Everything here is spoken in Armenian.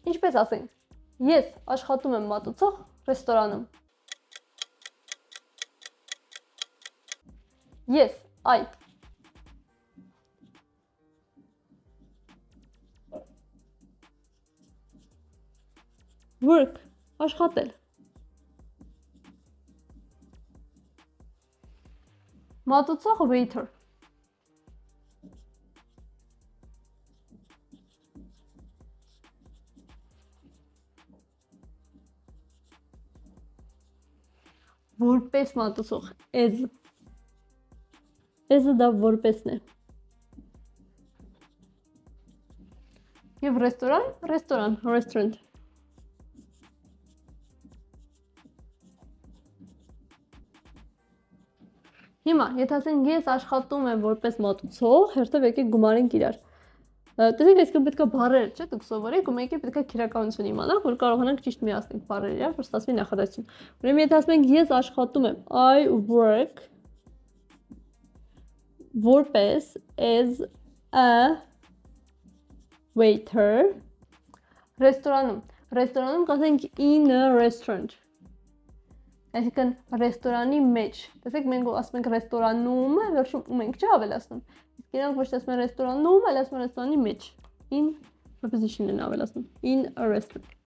Ինչպես ասենք, ես աշխատում եմ մատուցող ռեստորանում։ Ես, I. Work, աշխատել։ Մատուցող waiter։ Որպես մատուցող, as։ As-ը դա որպեսն է։ Եվ ռեստորան, restaurant։ Հիմա, եթե ասենք ես աշխատում եմ որպես մատուցող, հերթով եկեք գումարենք իրար։ Տեսեք, այսքան պետքա բառեր, չէ՞, դուք սովորեք, ու մեկի պետքա քերականություն իմանանք, որ կարողանանք ճիշտ միացնել բառերը իրար, որ ստացվի նախադասություն։ Ուրեմն եթե ասում ենք ես աշխատում եմ, I work որպես as a waiter ռեստորանում կասենք in a restaurant, այսինքն ռեստորանի մեջ, տեսեք մենք ասում ենք ռեստորանում, վերջում ում ենք չէ ավելացնում, իսկ իրանք ոչ թե ասում են ռեստորանում, այլ ասում են ռեստորանի մեջ, in preposition են ավելացնում, in a restaurant։